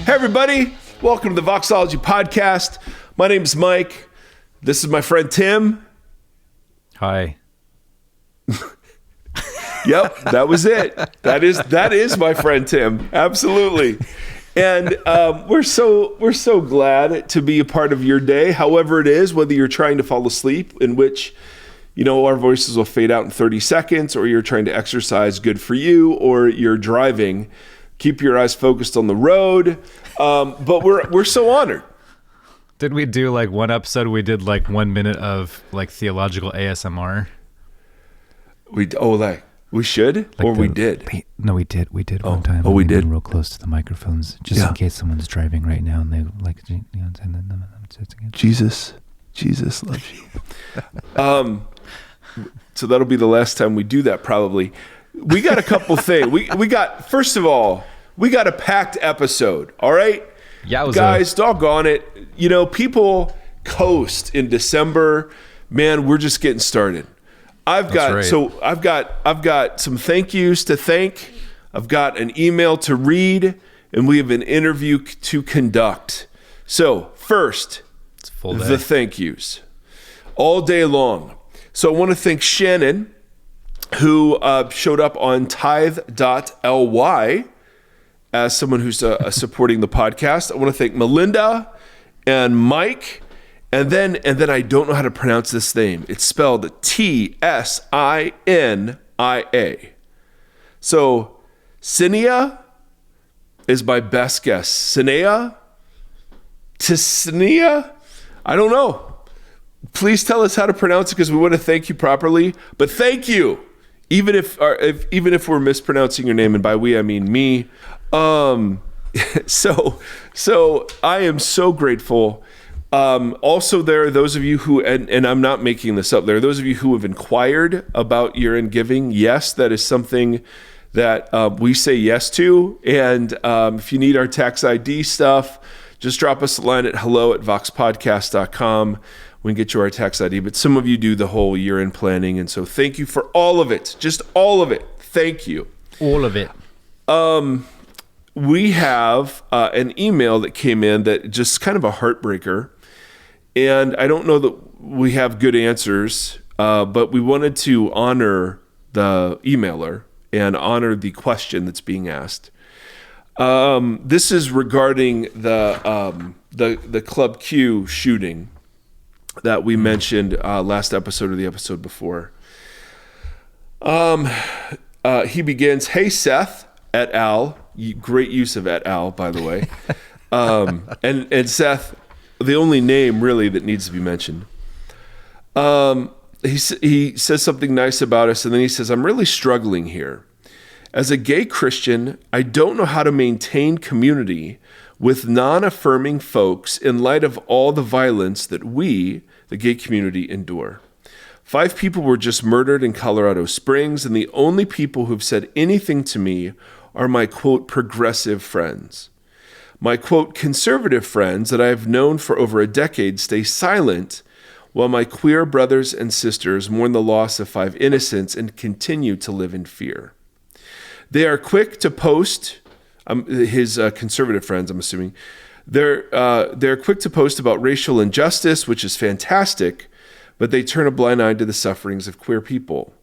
Hey everybody, welcome to the Voxology podcast. My name is Mike. This is my friend Tim. Hi. Yep, that was it. That is my friend Tim. Absolutely. And we're so glad to be a part of your day, however it is, whether you're trying to fall asleep, in which, you know, our voices will fade out in 30 seconds, or you're trying to exercise, good for you, or you're driving. Keep your eyes focused on the road. But we're so honored. Did we do like one episode? We did like 1 minute of like theological ASMR. We should, like we did. We did one time. We did real close to the microphones, just in case someone's driving right now and they like, you know, Jesus loves you. So that'll be the last time we do that, probably. We got a couple things. We got, first of all, we got a packed episode. All right, guys, doggone it. You know, people coast in December. Man, we're just getting started. I've got some thank yous to thank. I've got an email to read, and we have an interview to conduct. So first, the thank yous all day long. So I want to thank Shannon, who showed up on tithe.ly as someone who's supporting the podcast. I want to thank Melinda and Mike. And then I don't know how to pronounce this name. It's spelled T-S-I-N-I-A. So Sinia is my best guess. Sinia? Tisnia? I don't know. Please tell us how to pronounce it, because we want to thank you properly. But thank you, even if we're mispronouncing your name, and by we I mean me. So I am so grateful. Also, there are those of you who, and I'm not making this up, there are those of you who have inquired about year-end giving. Yes, that is something that we say yes to. And if you need our tax ID stuff, just drop us a line at hello@voxpodcast.com. We can get you our tax ID. But some of you do the whole year-end planning. And so thank you for all of it. Just all of it. Thank you. All of it. We have an email that came in that just kind of a heartbreaker. And I don't know that we have good answers, but we wanted to honor the emailer and honor the question that's being asked. This is regarding the Club Q shooting that we mentioned last episode or the episode before. He begins, "Hey Seth et al." Great use of et al, by the way. And Seth, the only name really that needs to be mentioned. He says something nice about us, and then he says, "I'm really struggling here. As a gay Christian, I don't know how to maintain community with non-affirming folks in light of all the violence that we, the gay community, endure. 5 people were just murdered in Colorado Springs, and the only people who've said anything to me are my, quote, progressive friends. My, quote, conservative friends that I have known for over a decade stay silent while my queer brothers and sisters mourn the loss of 5 innocents and continue to live in fear. They are quick to post," his conservative friends, I'm assuming, they're quick to post about racial injustice, which is fantastic, but they turn a blind eye to the sufferings of queer people.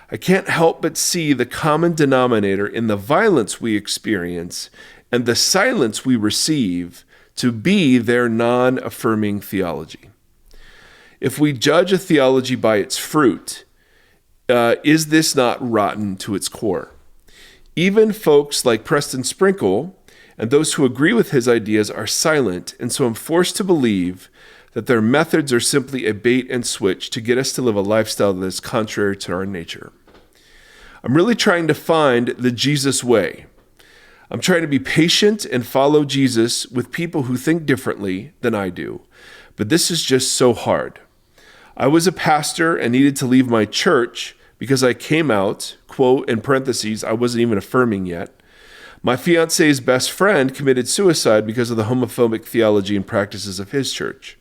I can't help but see the common denominator in the violence we experience and the silence we receive to be their non-affirming theology. If we judge a theology by its fruit, is this not rotten to its core? Even folks like Preston Sprinkle and those who agree with his ideas are silent, and so I'm forced to believe that their methods are simply a bait and switch to get us to live a lifestyle that is contrary to our nature. I'm really trying to find the Jesus way. I'm trying to be patient and follow Jesus with people who think differently than I do, but this is just so hard. I was a pastor and needed to leave my church because I came out, quote, in parentheses, I wasn't even affirming yet. My fiance's best friend committed suicide because of the homophobic theology and practices of his church.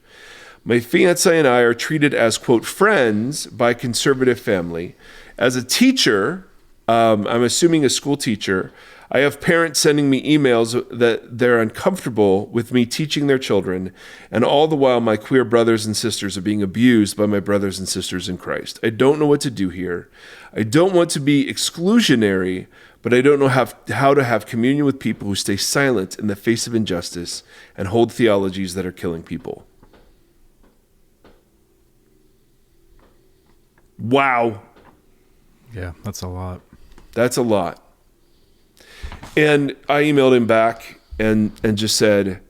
My fiance and I are treated as, quote, friends by conservative family. As a teacher, I'm assuming a school teacher. I have parents sending me emails that they're uncomfortable with me teaching their children, and all the while my queer brothers and sisters are being abused by my brothers and sisters in Christ. I don't know what to do here. I don't want to be exclusionary, but I don't know how to have communion with people who stay silent in the face of injustice and hold theologies that are killing people. Wow. Yeah, that's a lot. That's a lot. And I emailed him back and just said,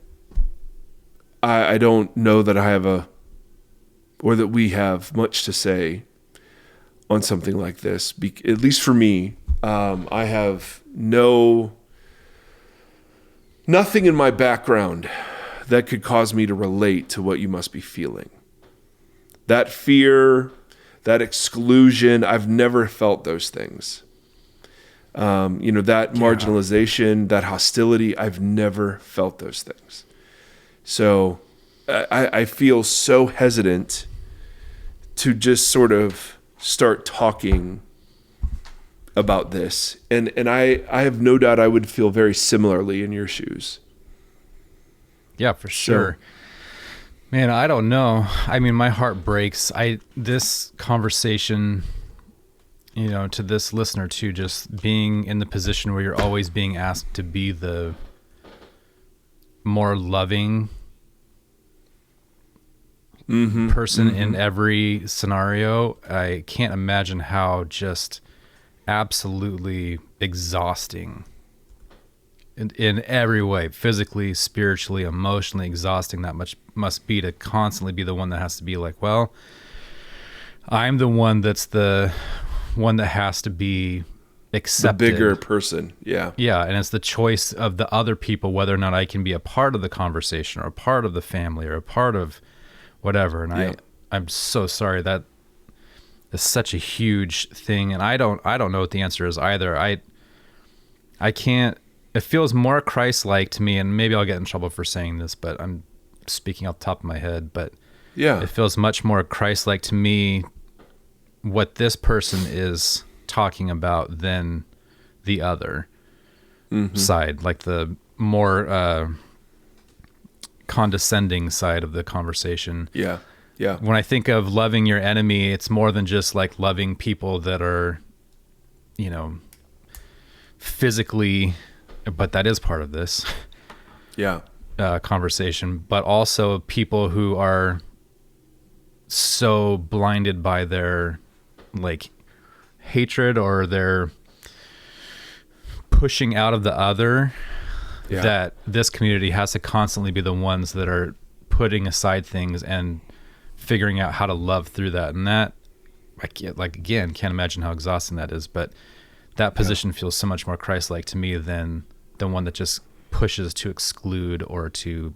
I don't know that I have or that we have much to say on something like this. At least for me, I have nothing in my background that could cause me to relate to what you must be feeling. That fear, that exclusion, I've never felt those things. That marginalization, that hostility, I've never felt those things. So I feel so hesitant to just sort of start talking about this. And I have no doubt I would feel very similarly in your shoes. Yeah, for sure. Man, I don't know. I mean, my heart breaks. This conversation, to this listener too, just being in the position where you're always being asked to be the more loving person in every scenario. I can't imagine how just absolutely exhausting in every way, physically, spiritually, emotionally exhausting that much must be to constantly be the one that has to be like, well, I'm the one that's the one that has to be accepted. The bigger person. Yeah. Yeah. And it's the choice of the other people, whether or not I can be a part of the conversation or a part of the family or a part of whatever. And I'm so sorry. That is such a huge thing. And I don't know what the answer is either. I can't, it feels more Christ-like to me, and maybe I'll get in trouble for saying this, but I'm speaking off the top of my head, but yeah, it feels much more Christ-like to me what this person is talking about than the other side, like the more condescending side of the conversation. Yeah. Yeah. When I think of loving your enemy, it's more than just like loving people that are, physically, but that is part of this conversation, but also people who are so blinded by their like hatred or their pushing out of the other that this community has to constantly be the ones that are putting aside things and figuring out how to love through that. And that, can't imagine how exhausting that is, but that position feels so much more Christ-like to me than the one that just pushes to exclude or to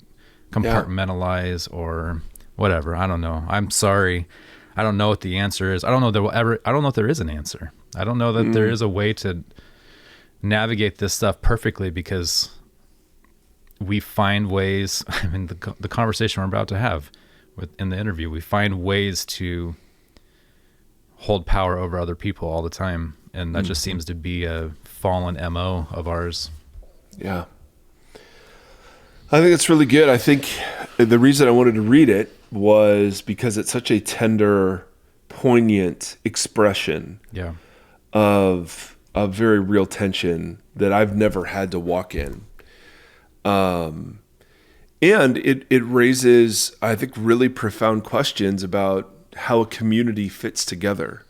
compartmentalize or whatever. I don't know. I'm sorry. I don't know what the answer is. I don't know if there is an answer. I don't know that there is a way to navigate this stuff perfectly, because we find ways, I mean, the conversation we're about to have in the interview, we find ways to hold power over other people all the time. And that just seems to be a fallen MO of ours. Yeah. I think it's really good. I think the reason I wanted to read it was because it's such a tender, poignant expression of very real tension that I've never had to walk in. And it raises, I think, really profound questions about how a community fits together.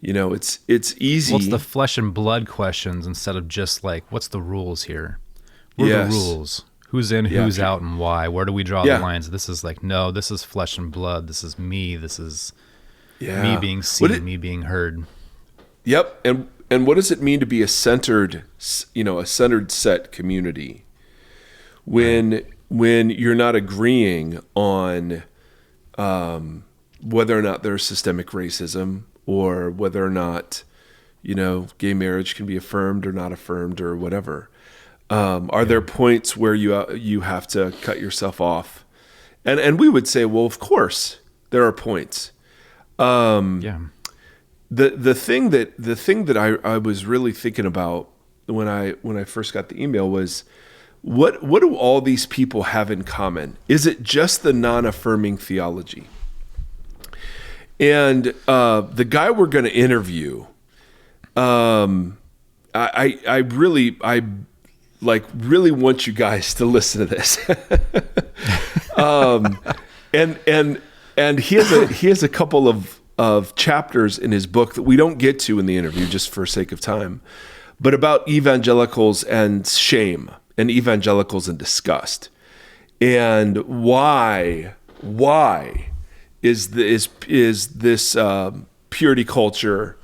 It's easy. What's the flesh and blood questions instead of just like, what's the rules here? What are the rules? Who's in, who's out, and why? Where do we draw the lines? This is like, no, this is flesh and blood. This is me. This is me being seen, me being heard. Yep. And what does it mean to be a centered set community when you're not agreeing on whether or not there's systemic racism, or whether or not, gay marriage can be affirmed or not affirmed or whatever. Are there points where you have to cut yourself off? And we would say, well, of course there are points. the thing that I was really thinking about when I first got the email was, what do all these people have in common? Is it just the non-affirming theology? And the guy we're going to interview, I really want you guys to listen to this. And he has a couple of chapters in his book that we don't get to in the interview just for sake of time, but about evangelicals and shame and evangelicals and disgust, and why is this purity culture,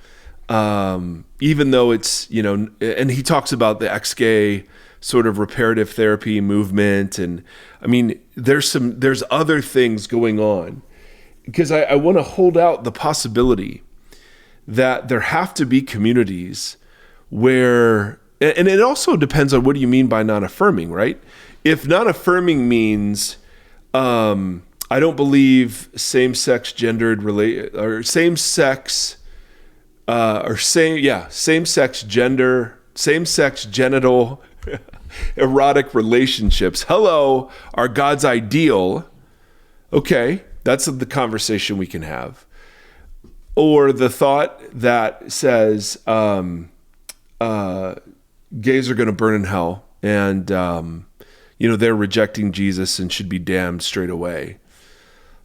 even though it's, and he talks about the ex-gay sort of reparative therapy movement, and I mean there's other things going on, because I want to hold out the possibility that there have to be communities where, and it also depends on what do you mean by non-affirming, right? If non-affirming means I don't believe same-sex gendered same-sex genital erotic relationships, hello, are God's ideal. Okay, that's the conversation we can have. Or the thought that says gays are going to burn in hell, and they're rejecting Jesus and should be damned straight away.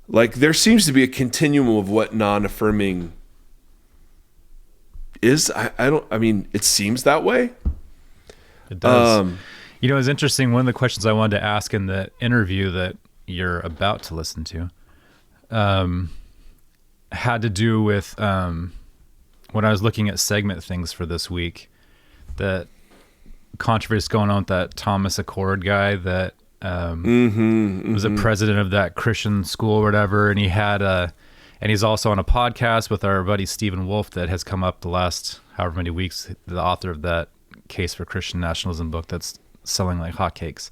Like, there seems to be a continuum of what non-affirming is. It seems that way. It does. It's interesting. One of the questions I wanted to ask in the interview that you're about to listen to had to do with when I was looking at segment things for this week, that controversy going on with that Thomas Accord guy that was a president of that Christian school or whatever, and and he's also on a podcast with our buddy Stephen Wolf that has come up the last however many weeks, the author of that Case for Christian Nationalism book that's selling like hotcakes,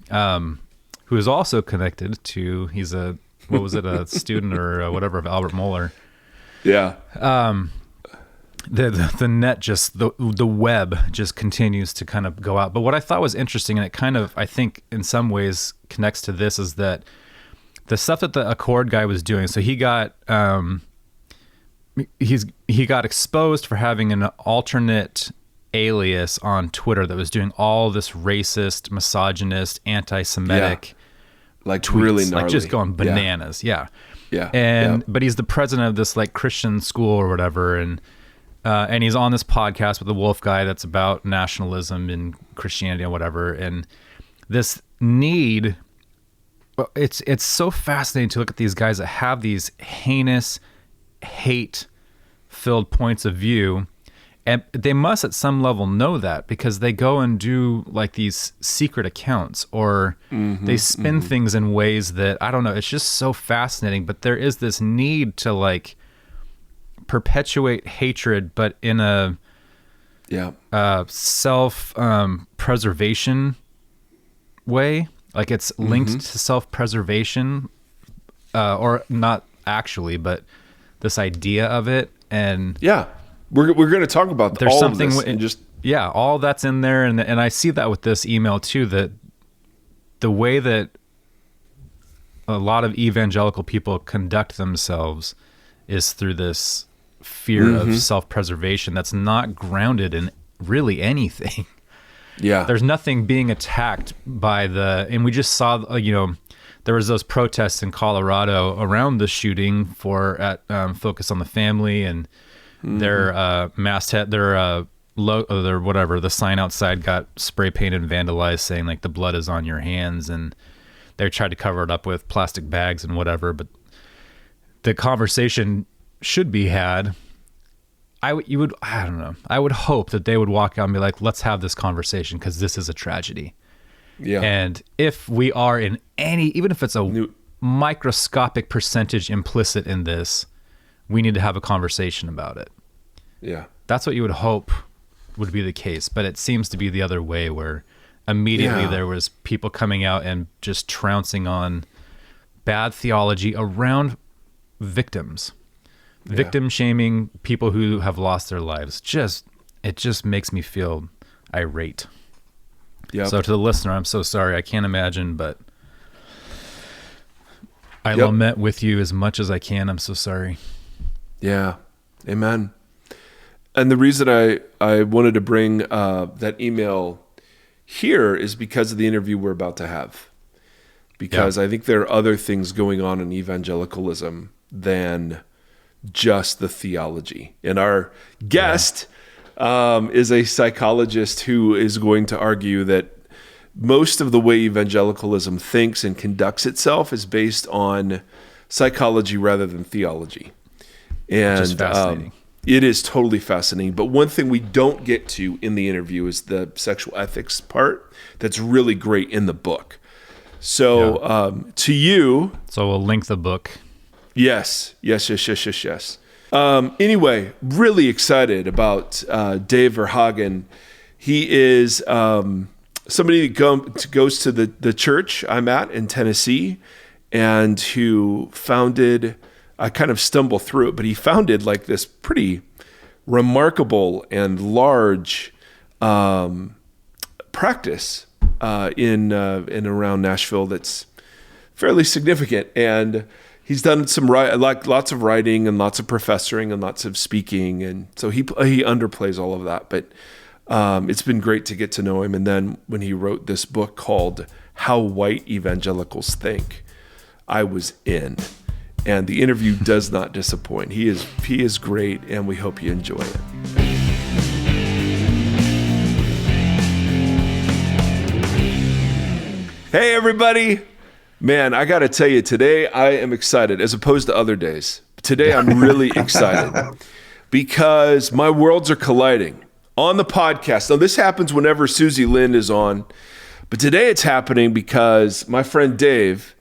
who is also connected to, he's a student or whatever of Albert Mohler. Yeah. The net, just the web just continues to kind of go out. But what I thought was interesting, and it kind of, I think in some ways connects to this, is that the stuff that the Accord guy was doing, so he got he got exposed for having an alternate alias on Twitter that was doing all this racist, misogynist, anti-Semitic like tweets, really gnarly, like just going bananas. Yeah. But he's the president of this like Christian school or whatever, and he's on this podcast with the Wolf guy that's about nationalism and Christianity and whatever. And this need, it's so fascinating to look at these guys that have these heinous, hate-filled points of view. And they must at some level know that, because they go and do like these secret accounts, or they spin things in ways that, I don't know, it's just so fascinating. But there is this need to like perpetuate hatred, but in a self-preservation way. Like it's linked to self-preservation, or not actually, but this idea of it. And we're going to talk about there's all something of this and just all that's in there. And I see that with this email too, that the way that a lot of evangelical people conduct themselves is through this fear of self-preservation that's not grounded in really anything. Yeah. There's nothing being attacked by and we just saw, there was those protests in Colorado around the shooting at Focus on the Family, and their masthead, their whatever, the sign outside got spray painted and vandalized saying like the blood is on your hands, and they tried to cover it up with plastic bags and whatever. But the conversation should be had. I don't know. I would hope that they would walk out and be like, let's have this conversation, because this is a tragedy. Yeah. And if we are in even if it's a microscopic percentage implicit in this, we need to have a conversation about it. Yeah. That's what you would hope would be the case. But it seems to be the other way, where immediately there was people coming out and just trouncing on bad theology around victims. victim shaming people who have lost their lives. It just makes me feel irate. Yep. So to the listener, I'm so sorry. I can't imagine, but I lament with you as much as I can. I'm so sorry. Yeah. Amen. And the reason I wanted to bring that email here is because of the interview we're about to have. Because I think there are other things going on in evangelicalism than just the theology. And our guest is a psychologist who is going to argue that most of the way evangelicalism thinks and conducts itself is based on psychology rather than theology. And Which is fascinating. It is totally fascinating. But one thing we don't get to in the interview is the sexual ethics part that's really great in the book. So to you... So we'll link the book. Yes. Anyway, really excited about Dave Verhaagen. He is somebody that goes to the church I'm at in Tennessee, and who founded, I kind of stumble through it, but he founded like this pretty remarkable and large practice in around Nashville that's fairly significant. And he's done lots of writing and lots of professoring and lots of speaking, and so he underplays all of that. But it's been great to get to know him. And then when he wrote this book called How White Evangelicals Think, I was in. And the interview does not disappoint. He is great, and we hope you enjoy it. Hey, everybody. Man, I got to tell you, today I am excited as opposed to other days. Today I'm really excited because my worlds are colliding on the podcast. Now, this happens whenever Susie Lynn is on, but today it's because my friend Dave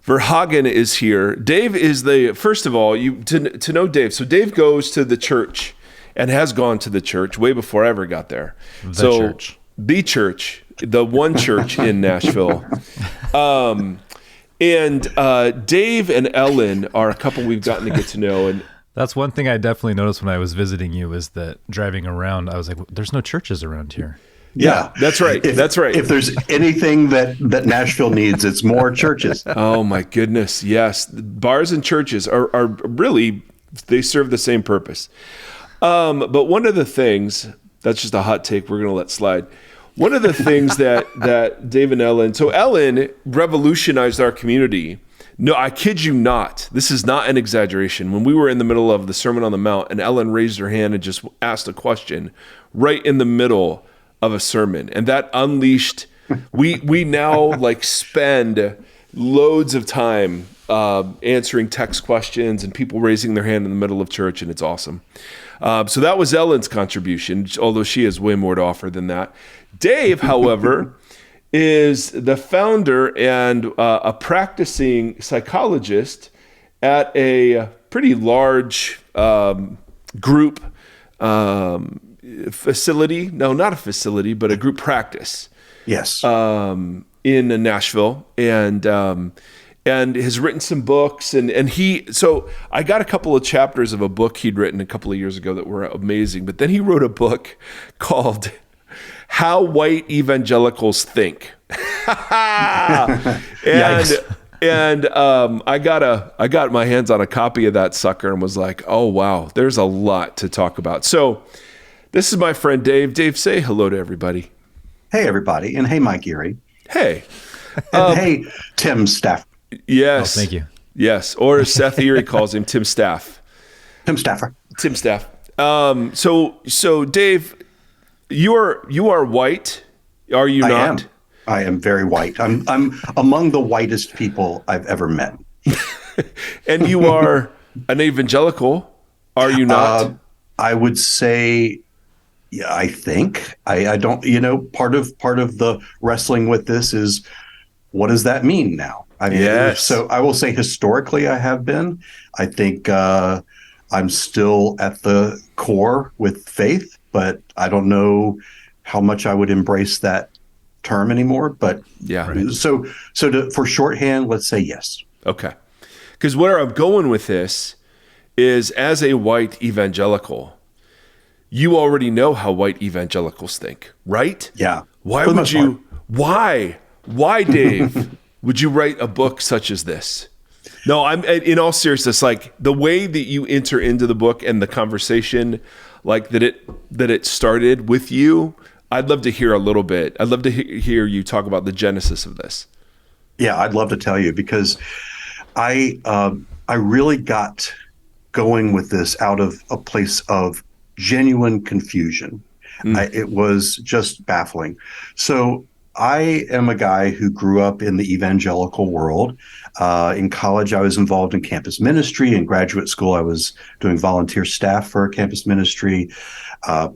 Verhaagen is here. Dave is first of all, to know Dave. So Dave goes to the church and has gone to the church way before I ever got there. The church, the one church in Nashville. And Dave and Ellen are a couple we've gotten to get to know. And that's one thing I definitely noticed when I was visiting you, is that driving around, I was like, there's no churches around here. Yeah, that's right. That's right. If there's anything that Nashville needs, it's more churches. Oh my goodness. Yes. Bars and churches are really, they serve the same purpose. But one of the things, that's just a hot take we're going to let slide. One of the things that Dave and Ellen, so Ellen revolutionized our community. No, I kid you not. This is not an exaggeration. When we were in the middle of the Sermon on the Mount and Ellen raised her hand and just asked a question right in the middle of a sermon, and that unleashed, we now like spend loads of time answering text questions and people raising their hand in the middle of church, and it's awesome. So that was Ellen's contribution, although she has way more to offer than that. Dave, however, is the founder and a practicing psychologist at a pretty large group facility. No, not a facility, but a group practice. Yes. In Nashville, and has written some books, so I got a couple of chapters of a book he'd written a couple of years ago that were amazing. But then he wrote a book called How White Evangelicals Think. And I got my hands on a copy of that sucker and was like, oh wow, there's a lot to talk about. So this is my friend Dave. Dave, say hello to everybody. Hey everybody, and hey Mike Erie. Hey. And hey Tim Stafford. Yes. Oh, thank you. Yes, or as Seth Erie calls him, Tim Staff. Tim Stafford. Tim Staff. So Dave, you are white, are you not? I am very white. I'm among the whitest people I've ever met. And you are an evangelical, are you not? I would say, yeah, I think. I don't, part of the wrestling with this is, what does that mean now? I mean, yes. So I will say historically I have been. I think I'm still at the core with faith, but I don't know how much I would embrace that term anymore. But yeah. Right. So for shorthand, let's say yes. Okay. Because where I'm going with this is, as a white evangelical, you already know how white evangelicals think, right? Yeah. Why would you, why, Dave, would you write a book such as this? No, I'm in all seriousness, like the way that you enter into the book and the conversation, like that it started with you. I'd love to hear a little bit. I'd love to hear you talk about the genesis of this. Yeah, I'd love to tell you, because I really got going with this out of a place of genuine confusion. It was just baffling. So I am a guy who grew up in the evangelical world. In college, I was involved in campus ministry. In graduate school, I was doing volunteer staff for campus ministry.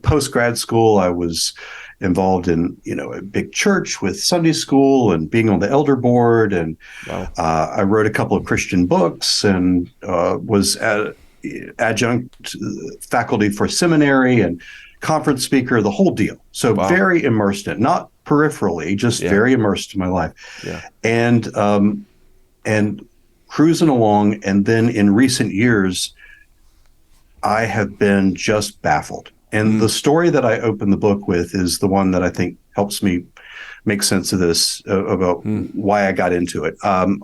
Post-grad school, I was involved in, a big church with Sunday school and being on the elder board. And I wrote a couple of Christian books and was adjunct faculty for seminary and conference speaker, the whole deal. So very immersed in it, not peripherally, just very immersed in my life. Yeah. And cruising along. And then in recent years, I have been just baffled. And the story that I open the book with is the one that I think helps me make sense of this, about why I got into it.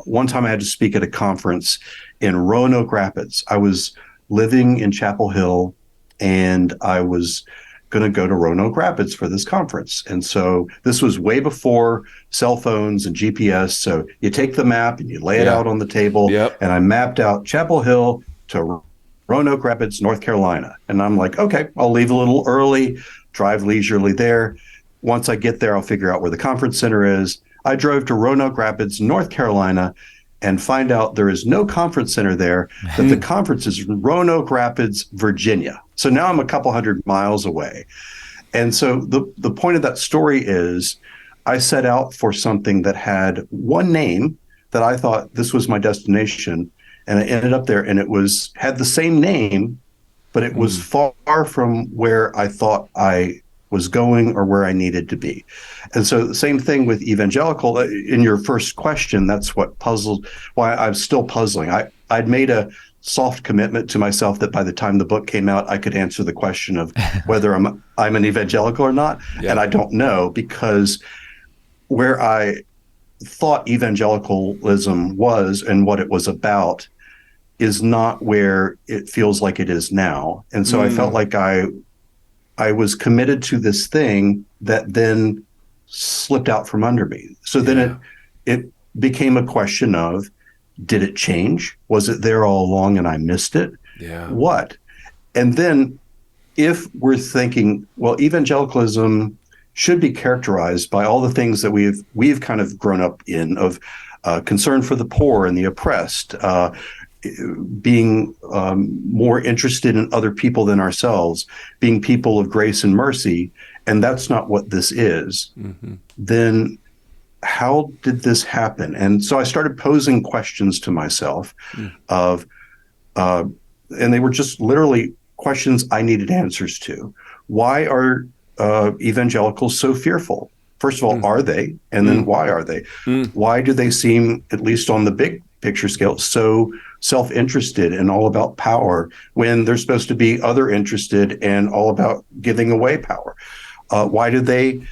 One time I had to speak at a conference in Roanoke Rapids. I was living in Chapel Hill, and I was going to go to Roanoke Rapids for this conference. And so this was way before cell phones and GPS. So you take the map and you lay it out on the table. Yep. And I mapped out Chapel Hill to Roanoke Rapids, North Carolina. And I'm like, okay, I'll leave a little early, drive leisurely there. Once I get there, I'll figure out where the conference center is. I drove to Roanoke Rapids, North Carolina, and find out there is no conference center there, that the conference is in Roanoke Rapids, Virginia. So now I'm a couple hundred miles away. And so the point of that story is I set out for something that had one name, that I thought this was my destination, and I ended up there, and it had the same name, but it was far from where I thought I was going or where I needed to be. And so the same thing with evangelical. In your first question, that's why I'm still puzzling. I'd made a soft commitment to myself that by the time the book came out, I could answer the question of whether I'm an evangelical or not. Yeah. And I don't know, because where I thought evangelicalism was and what it was about is not where it feels like it is now. And so I felt like I was committed to this thing that then slipped out from under me. So then it became a question of, did it change? Was it there all along and I missed it? Yeah. What? And then if we're thinking, well, evangelicalism should be characterized by all the things that we've kind of grown up in, of concern for the poor and the oppressed, being more interested in other people than ourselves, being people of grace and mercy, and that's not what this is, then how did this happen? And so I started posing questions to myself and they were just literally questions I needed answers to. Why are evangelicals so fearful? First of all, are they? And then why are they? Why do they seem, at least on the big picture scale, so self-interested and all about power when they're supposed to be other interested and all about giving away power? Why do they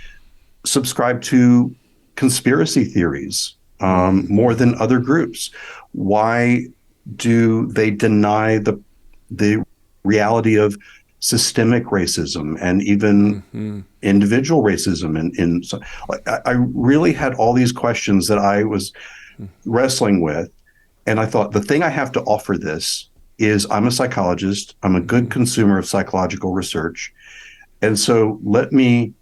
subscribe to conspiracy theories more than other groups? Why do they deny the reality of systemic racism and even individual racism? I really had all these questions that I was wrestling with. And I thought, the thing I have to offer this is, I'm a psychologist. I'm a good consumer of psychological research. And so let me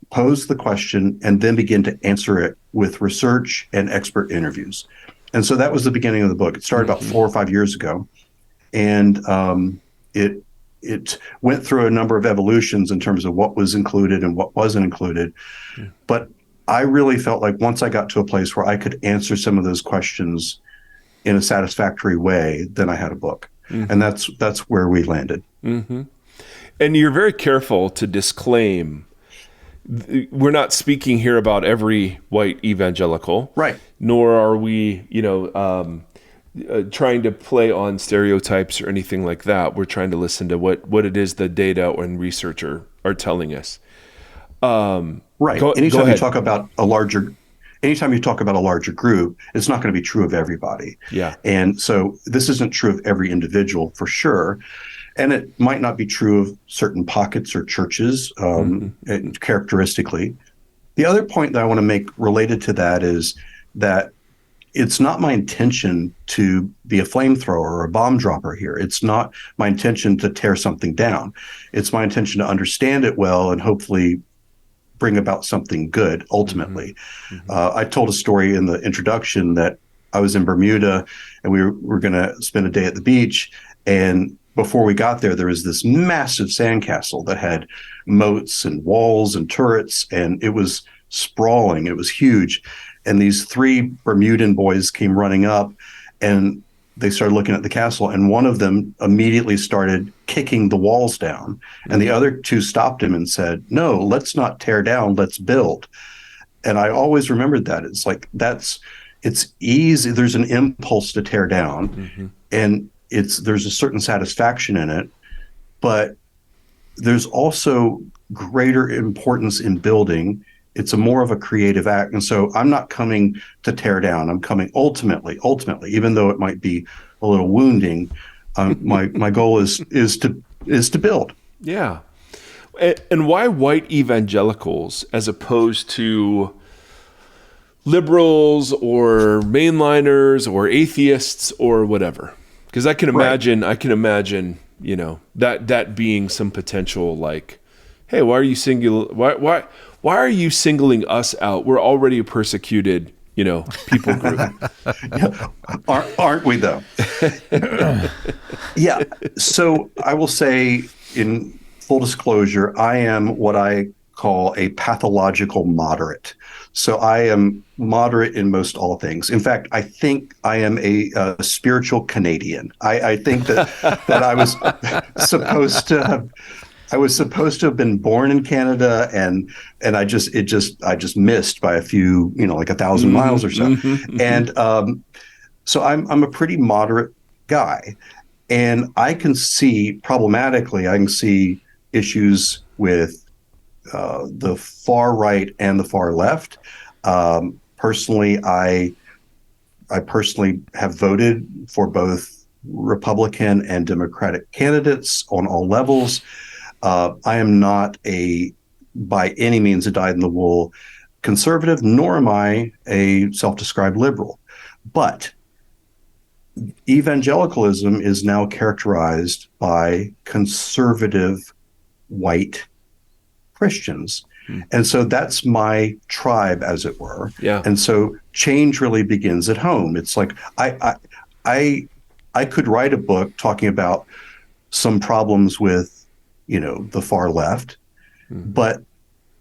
pose the question and then begin to answer it with research and expert interviews. And so that was the beginning of the book. It started about 4 or 5 years ago. And it went through a number of evolutions in terms of what was included and what wasn't included. But I really felt like once I got to a place where I could answer some of those questions in a satisfactory way, then I had a book. And that's where we landed. And you're very careful to disclaim, we're not speaking here about every white evangelical. Right. Nor are we, trying to play on stereotypes or anything like that. We're trying to listen to what it is the data and research are telling us. Right. Anytime you talk about a larger group, it's not going to be true of everybody. Yeah. And so this isn't true of every individual for sure. And it might not be true of certain pockets or churches, characteristically. The other point that I want to make related to that is that it's not my intention to be a flamethrower or a bomb dropper here. It's not my intention to tear something down. It's my intention to understand it well and hopefully bring about something good ultimately. I told a story in the introduction that I was in Bermuda and we were going to spend a day at the beach. And before we got there was this massive sandcastle that had moats and walls and turrets, and it was sprawling. It was huge. And these 3 Bermudan boys came running up and they started looking at the castle, and one of them immediately started kicking the walls down. And the other 2 stopped him and said, "No, let's not tear down, let's build." And I always remembered that. It's like, it's easy. There's an impulse to tear down, and there's a certain satisfaction in it, but there's also greater importance in building. It's more of a creative act. And so I'm not coming to tear down. I'm coming ultimately, even though it might be a little wounding. My goal is to build. Yeah. And why white evangelicals as opposed to liberals or mainliners or atheists or whatever? Because I can imagine, that being some potential, like, hey, why are you why are you singling us out? We're already a persecuted, people group. Aren't we though? Yeah. So I will say, in full disclosure, I am what I call a pathological moderate. So I am moderate in most all things. In fact, I think I am a spiritual Canadian. I think that I was supposed to have been born in Canada, and I just missed by a few, like 1,000 miles or so. And so I'm a pretty moderate guy, and I can see issues with the far right and the far left. Personally, I personally have voted for both Republican and Democratic candidates on all levels. I am not by any means a dyed-in-the-wool conservative, nor am I a self-described liberal. But evangelicalism is now characterized by conservative white Christians. And so that's my tribe, as it were. Yeah. And so change really begins at home. It's like I could write a book talking about some problems with, the far left, but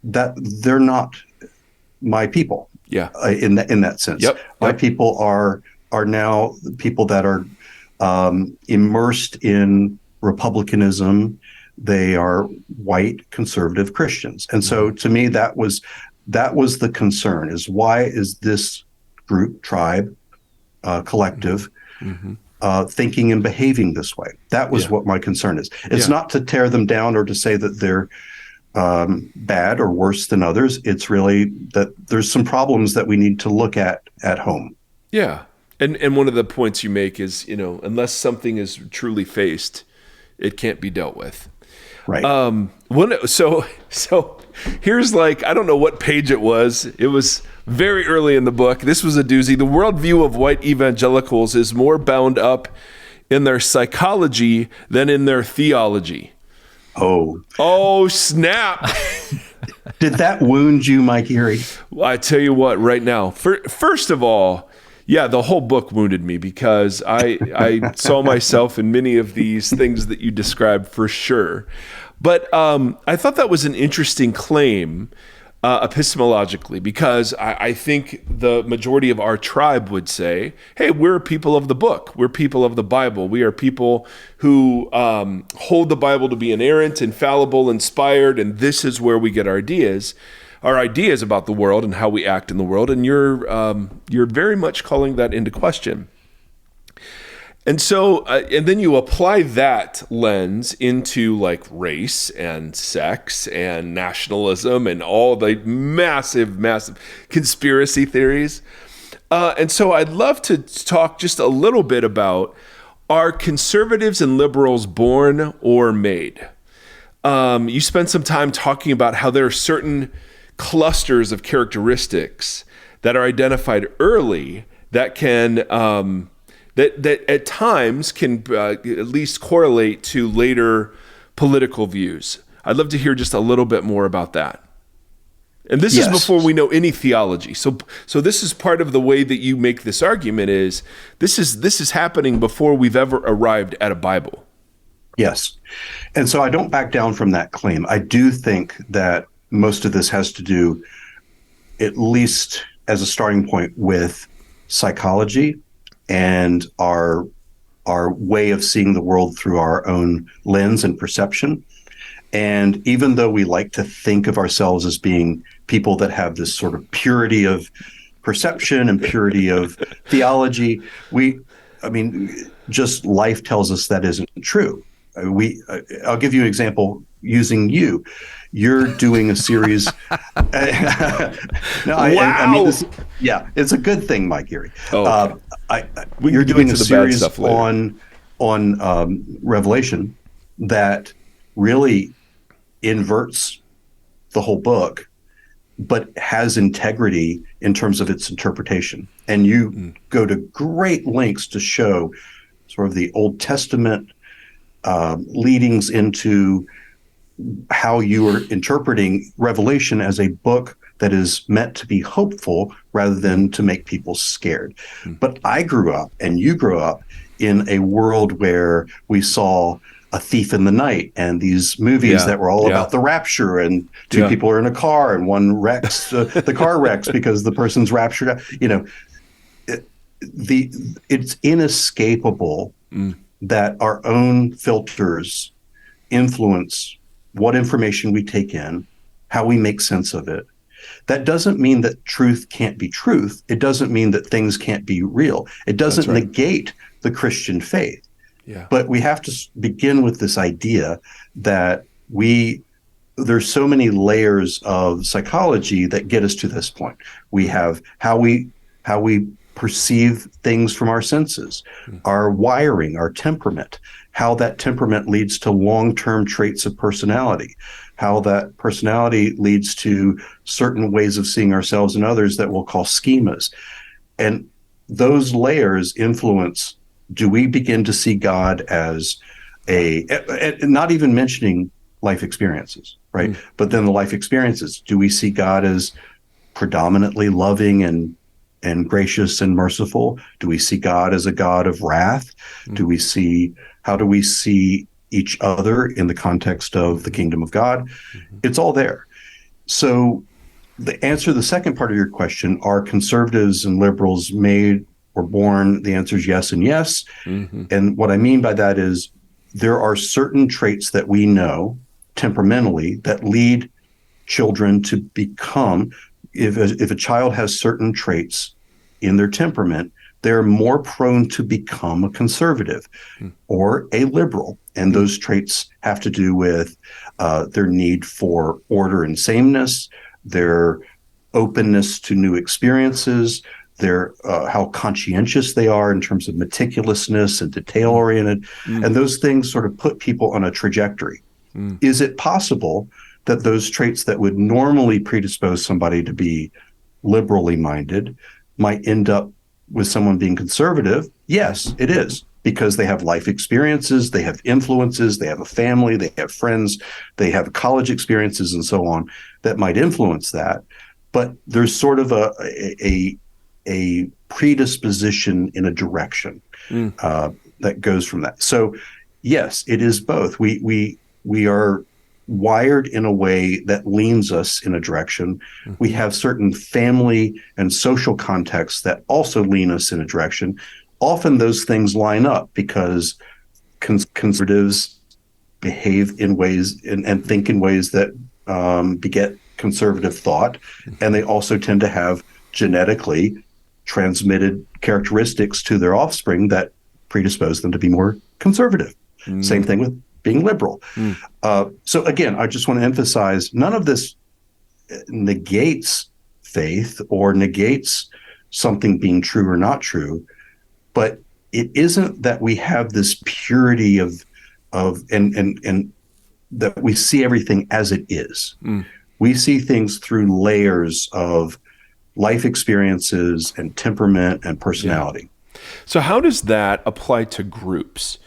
that they're not my people. Yeah. In that sense. Yep. My people are now people that are immersed in republicanism. They are white conservative Christians. And so to me, that was the concern, is why is this group, tribe, collective, thinking and behaving this way? That was what my concern is. It's not to tear them down or to say that they're bad or worse than others. It's really that there's some problems that we need to look at home. Yeah. And one of the points you make is, unless something is truly faced, it can't be dealt with. Right. So here's, like, I don't know what page it was. It was very early in the book. This was a doozy. The worldview of white evangelicals is more bound up in their psychology than in their theology. Oh, snap. Did that wound you, Mike Erie? Well, I tell you what, right now, first of all, yeah, the whole book wounded me because I saw myself in many of these things that you described, for sure. But I thought that was an interesting claim epistemologically, because I think the majority of our tribe would say, hey, we're people of the book. We're people of the Bible. We are people who hold the Bible to be inerrant, infallible, inspired, and this is where we get our ideas about the world and how we act in the world. And you're very much calling that into question. And so, and then you apply that lens into like race and sex and nationalism and all the massive, massive conspiracy theories. And so I'd love to talk just a little bit about, are conservatives and liberals born or made? You spent some time talking about how there are certain clusters of characteristics that are identified early that can that at times can at least correlate to later political views. I'd love to hear just a little bit more about that. And this is before we know any theology. So this is part of the way that you make this argument is this is happening before we've ever arrived at a Bible. Yes. And so I don't back down from that claim. I do think that most of this has to do, at least as a starting point, with psychology and our way of seeing the world through our own lens and perception. And even though we like to think of ourselves as being people that have this sort of purity of perception and purity of theology, just life tells us that isn't true. I'll give you an example using you. You're doing a series. It's a good thing, Mike Geary. You're doing a series on Revelation that really inverts the whole book, but has integrity in terms of its interpretation. And you go to great lengths to show sort of the Old Testament leadings into how you are interpreting Revelation as a book that is meant to be hopeful rather than to make people scared. But I grew up, and you grew up, in a world where we saw A Thief in the Night and these movies that were all about the rapture, and two people are in a car and one wrecks, the car wrecks because the person's raptured. It's inescapable that our own filters influence what information we take in, how we make sense of it. That doesn't mean that truth can't be truth. It doesn't mean that things can't be real. It doesn't negate the Christian faith. Yeah. But we have to begin with this idea that there's so many layers of psychology that get us to this point. We have how we perceive things from our senses, our wiring, our temperament, how that temperament leads to long-term traits of personality, how that personality leads to certain ways of seeing ourselves and others that we'll call schemas. And those layers influence, do we begin to see God as not even mentioning life experiences, right? But then the life experiences, do we see God as predominantly loving and gracious and merciful? Do we see God as a God of wrath? How do we see each other in the context of the kingdom of God? It's all there. So the answer to the second part of your question, are conservatives and liberals made or born? The answer is yes and yes. And what I mean by that is there are certain traits that we know temperamentally that lead children to become, if a child has certain traits in their temperament, they're more prone to become a conservative or a liberal. And those traits have to do with their need for order and sameness, their openness to new experiences, their how conscientious they are in terms of meticulousness and detail-oriented. And those things sort of put people on a trajectory. Is it possible that those traits that would normally predispose somebody to be liberally minded might end up with someone being conservative? Yes, it is, because they have life experiences, they have influences, they have a family, they have friends, they have college experiences and so on that might influence that. But there's sort of a predisposition in a direction that goes from that. So yes, it is both. We are wired in a way that leans us in a direction. We have certain family and social contexts that also lean us in a direction. Often those things line up because conservatives behave in ways and think in ways that beget conservative thought. And they also tend to have genetically transmitted characteristics to their offspring that predispose them to be more conservative. Same thing with being liberal. So again, I just want to emphasize, none of this negates faith or negates something being true or not true, but it isn't that we have this purity of and that we see everything as it is. We see things through layers of life experiences and temperament and personality. Yeah. So how does that apply to groups?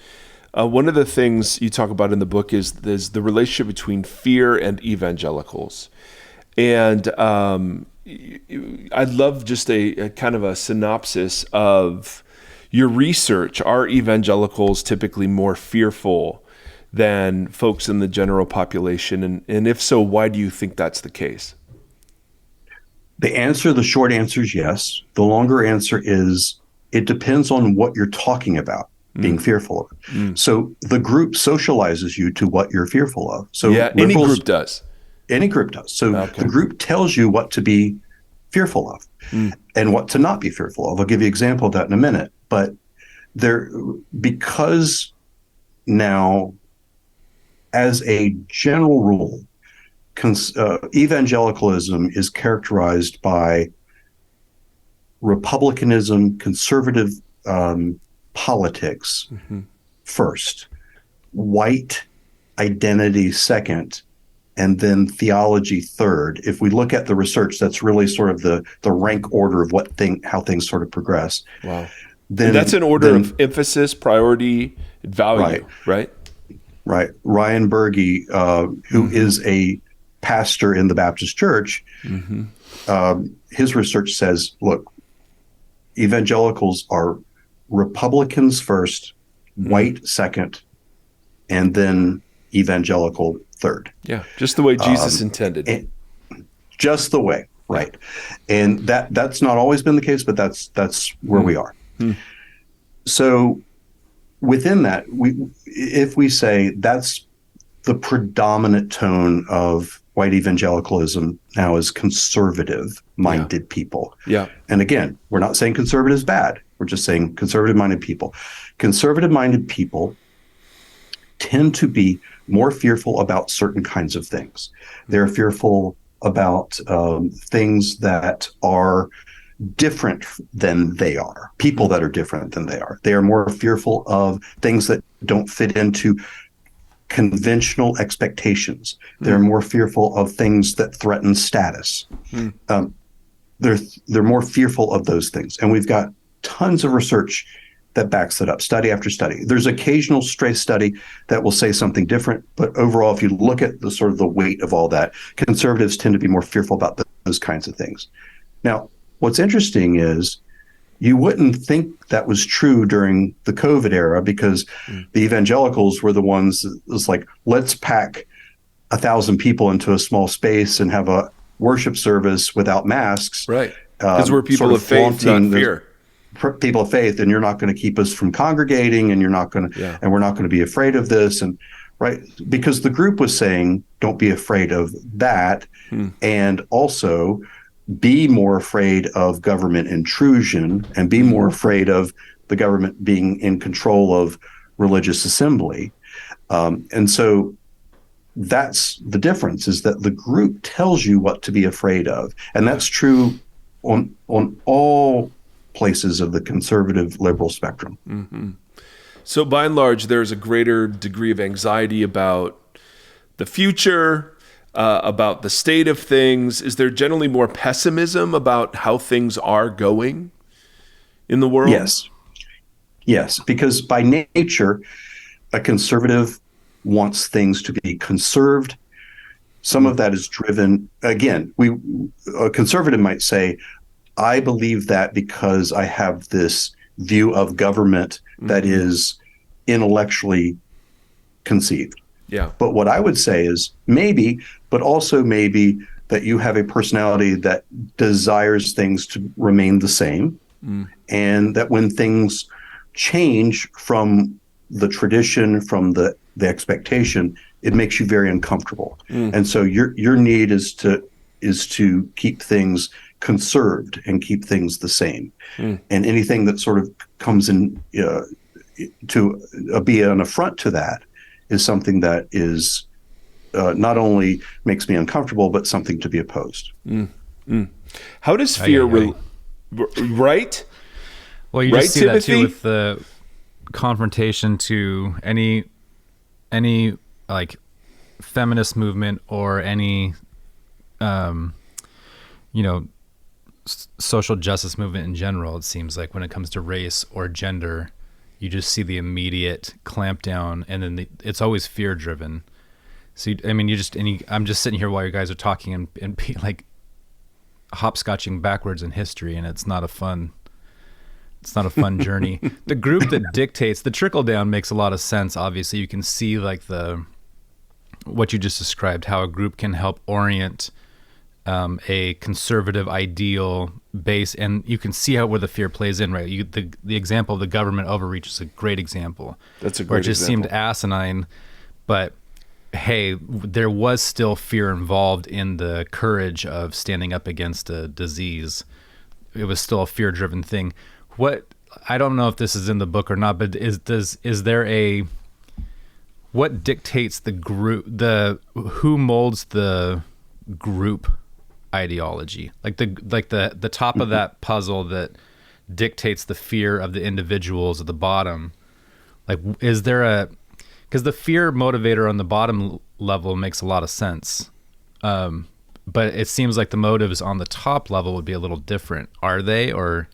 One of the things you talk about in the book is the relationship between fear and evangelicals. And I'd love just a kind of a synopsis of your research. Are evangelicals typically more fearful than folks in the general population? And if so, why do you think that's the case? The short answer is yes. The longer answer is it depends on what you're talking about, being fearful of. So the group socializes you to what you're fearful of. So yeah, any group does. Any group does. So the group tells you what to be fearful of and what to not be fearful of. I'll give you an example of that in a minute. But because now, as a general rule, evangelicalism is characterized by republicanism, conservative politics first, white identity second, and then theology third. If we look at the research, that's really sort of the rank order of how things sort of progress. Wow. And that's an order of emphasis, priority, value, right? Right. Ryan Berge, who is a pastor in the Baptist Church, his research says, look, evangelicals are Republicans first, white second, and then evangelical third. Yeah, just the way Jesus intended. Just the way, right. And that's not always been the case, but that's where we are. So within that, if we say that's the predominant tone of white evangelicalism now is conservative-minded people. Yeah. And again, we're not saying conservative is bad. We're just saying conservative-minded people. Conservative-minded people tend to be more fearful about certain kinds of things. They're fearful about things that are different than they are, people that are different than they are. They are more fearful of things that don't fit into conventional expectations. They're more fearful of things that threaten status. They're more fearful of those things. And we've got tons of research that backs that up, study after study. There's occasional stray study that will say something different, but overall, if you look at the sort of the weight of all that, conservatives tend to be more fearful about those kinds of things. Now, what's interesting is you wouldn't think that was true during the COVID era because the evangelicals were the ones that was like, let's pack 1,000 people into a small space and have a worship service without masks. Right. Because we're people of faith, not fear. People of faith, and you're not going to keep us from congregating, and you're not going to, and we're not going to be afraid of this, and right, because the group was saying, don't be afraid of that, and also be more afraid of government intrusion, and be more afraid of the government being in control of religious assembly, and so that's the difference, is that the group tells you what to be afraid of, and that's true on all places of the conservative liberal spectrum. So by and large, there's a greater degree of anxiety about the future, about the state of things. Is there generally more pessimism about how things are going in the world? Yes, because by nature, a conservative wants things to be conserved. Some of that is driven, again, a conservative might say, I believe that because I have this view of government that is intellectually conceived. Yeah. But what I would say is maybe, but also maybe that you have a personality that desires things to remain the same. And that when things change from the tradition, from the expectation, it makes you very uncomfortable. And so your need is to keep things conserved and keep things the same. And anything that sort of comes in to be an affront to that is something that is not only makes me uncomfortable, but something to be opposed. How does fear, right? Well, you just see that too with the confrontation to any like feminist movement or any, social justice movement in general. It seems like when it comes to race or gender, you just see the immediate clampdown, and then it's always fear driven. So, I'm just sitting here while you guys are talking and like hopscotching backwards in history, and it's not a fun journey. The group that dictates the trickle down makes a lot of sense. Obviously, you can see like what you just described, how a group can help orient a conservative ideal base, and you can see where the fear plays in, right? The example of the government overreach is a great example. That's a great example. Where it just seemed asinine, but hey, there was still fear involved in the courage of standing up against a disease. It was still a fear-driven thing. I don't know if this is in the book or not, but what dictates the group, who molds the group ideology, like the top of that puzzle that dictates the fear of the individuals at the bottom? Like, is there because the fear motivator on the bottom level makes a lot of sense, but it seems like the motives on the top level would be a little different. Are they, or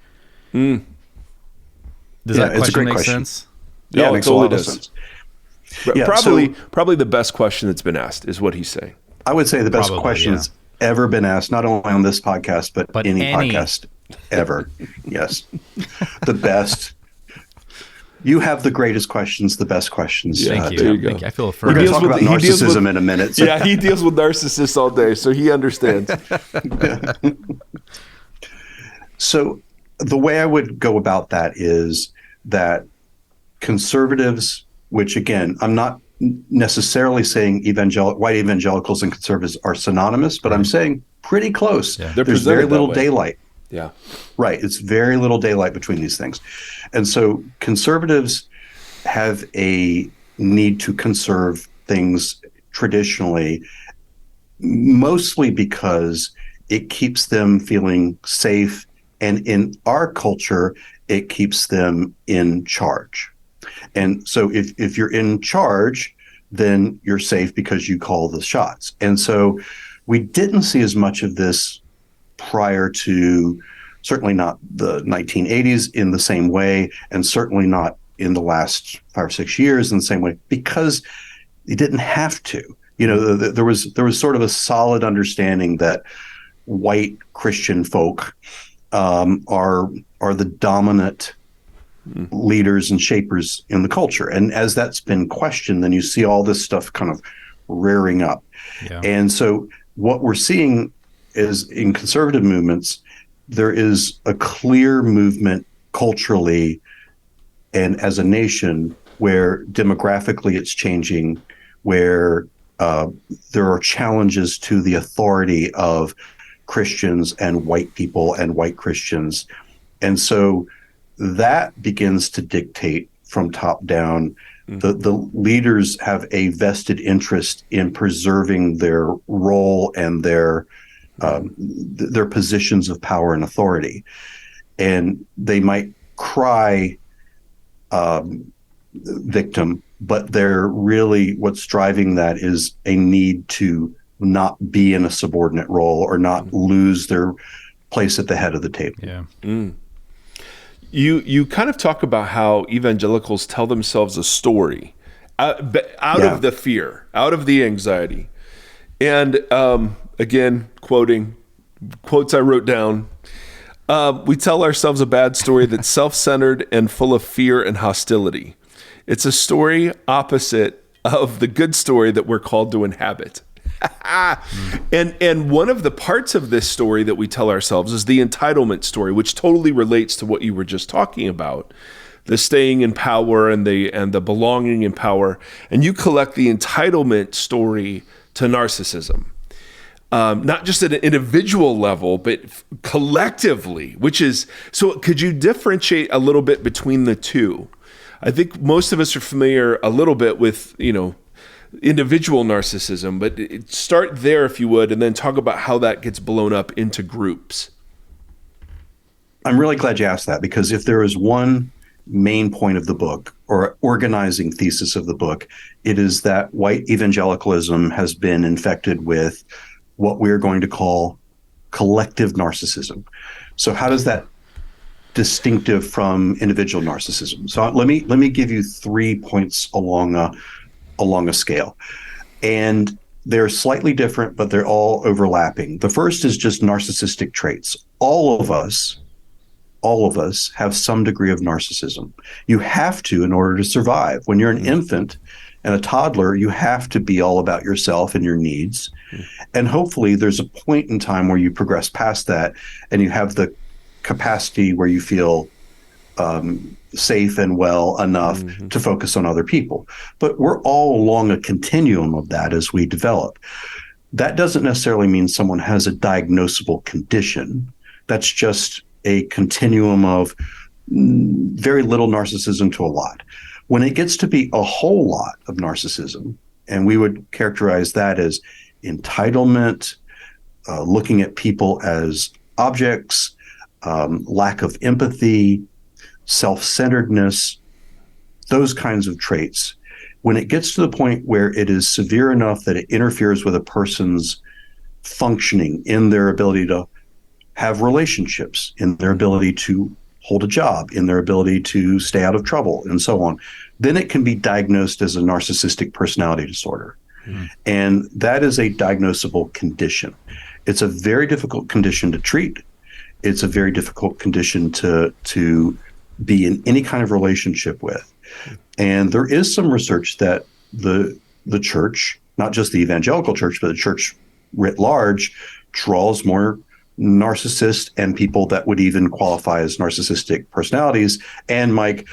does that question make sense? Yeah, it makes a lot of sense. Yeah, probably the best question that's been asked is what he's saying. I would say the best question that's ever been asked, not only on this podcast, but any podcast ever. Yes. The best. You have the greatest questions, the best questions. Yeah, Thank you. There you go. Thank you. I feel affirmed. We're going to talk about narcissism in a minute. So. Yeah, he deals with narcissists all day, so he understands. So the way I would go about that is that conservatives, which again, I'm not necessarily saying white evangelicals and conservatives are synonymous, but I'm saying pretty close. Yeah. There's very little daylight. Yeah. Right. It's very little daylight between these things. And so conservatives have a need to conserve things traditionally, mostly because it keeps them feeling safe. And in our culture, it keeps them in charge. And so if you're in charge, then you're safe because you call the shots. And so we didn't see as much of this prior to, certainly not the 1980s in the same way, and certainly not in the last 5 or 6 years in the same way, because they didn't have to. There was sort of a solid understanding that white Christian folk are the dominant leaders and shapers in the culture. And as that's been questioned, then you see all this stuff kind of rearing up. Yeah. And so what we're seeing is in conservative movements, there is a clear movement culturally and as a nation where demographically it's changing, where there are challenges to the authority of Christians and white people and white Christians. And so that begins to dictate from top down. The leaders have a vested interest in preserving their role and their positions of power and authority. And they might cry victim, but they're really, what's driving that is a need to not be in a subordinate role or not lose their place at the head of the table. Yeah. You kind of talk about how evangelicals tell themselves a story out of the fear, out of the anxiety. And again, quotes I wrote down, we tell ourselves a bad story that's self-centered and full of fear and hostility. It's a story opposite of the good story that we're called to inhabit. And one of the parts of this story that we tell ourselves is the entitlement story, which totally relates to what you were just talking about, the staying in power and the belonging in power. And you collect the entitlement story to narcissism, not just at an individual level, but collectively, which is, so could you differentiate a little bit between the two? I think most of us are familiar a little bit with, individual narcissism, but start there if you would, and then talk about how that gets blown up into groups. I'm really glad you asked that, because if there is one main point of the book or organizing thesis of the book, it is that white evangelicalism has been infected with what we're going to call collective narcissism. So how does that distinctive from individual narcissism? So let me give you 3 points along a scale, and they're slightly different, but they're all overlapping. The first is just narcissistic traits. All of us have some degree of narcissism. You have to in order to survive. When you're an infant and a toddler, you have to be all about yourself and your needs. And hopefully there's a point in time where you progress past that and you have the capacity where you feel safe and well enough to focus on other people. But we're all along a continuum of that as we develop. That doesn't necessarily mean someone has a diagnosable condition. That's just a continuum of very little narcissism to a lot. When it gets to be a whole lot of narcissism, and we would characterize that as entitlement, looking at people as objects, lack of empathy, self-centeredness, those kinds of traits. When it gets to the point where it is severe enough that it interferes with a person's functioning in their ability to have relationships, in their ability to hold a job, in their ability to stay out of trouble, and so on, then it can be diagnosed as a narcissistic personality disorder. And that is a diagnosable condition. It's a very difficult condition to treat. It's a very difficult condition to be in any kind of relationship with. And there is some research that the church, not just the evangelical church, but the church writ large, draws more narcissists and people that would even qualify as narcissistic personalities. And Mike,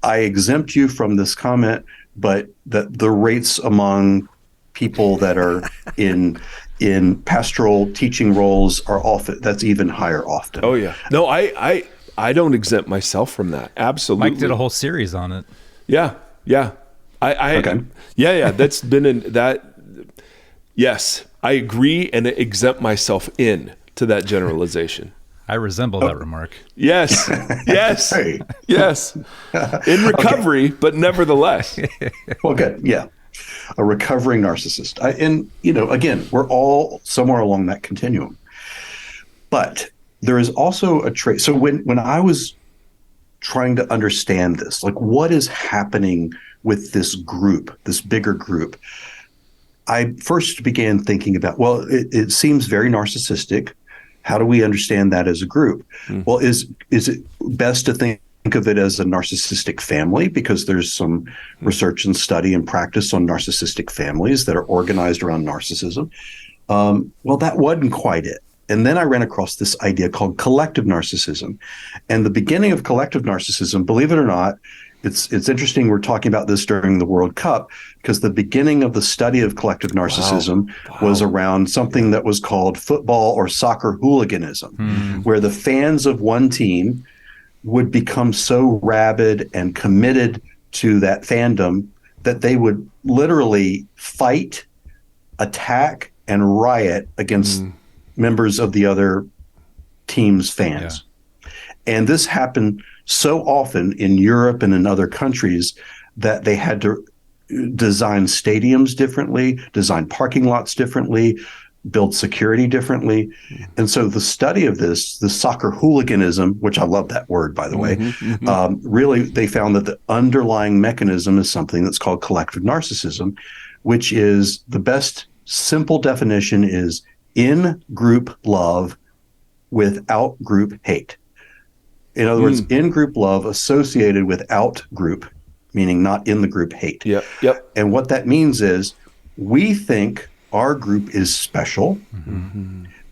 I exempt you from this comment, but the rates among people that are in pastoral teaching roles are often, that's even higher often. Oh yeah. No, I don't exempt myself from that. Absolutely. Mike did a whole series on it. Yeah. Okay. Yeah. That's been yes, I agree and exempt myself to that generalization. I resemble that remark. Yes. Hey. Yes. In recovery, but nevertheless. Well, good. Yeah. A recovering narcissist. And again, we're all somewhere along that continuum. But there is also a trait. So when I was trying to understand this, like what is happening with this group, this bigger group, I first began thinking about, well, it seems very narcissistic. How do we understand that as a group? Well, is it best to think of it as a narcissistic family? Because there's some research and study and practice on narcissistic families that are organized around narcissism. Well, that wasn't quite it. And then I ran across this idea called collective narcissism. And the beginning of collective narcissism, believe it or not, it's interesting we're talking about this during the World Cup, because the beginning of the study of collective narcissism was around something that was called football or soccer hooliganism, where the fans of one team would become so rabid and committed to that fandom that they would literally fight, attack, and riot against members of the other team's fans. Yeah. And this happened so often in Europe and in other countries that they had to design stadiums differently, design parking lots differently, build security differently. And so the study of the soccer hooliganism, which I love that word, by the way, really they found that the underlying mechanism is something that's called collective narcissism, which is the best simple definition is in-group love without group hate. In other words, in-group love associated with out-group, meaning not in the group hate. Yep. And what that means is we think our group is special.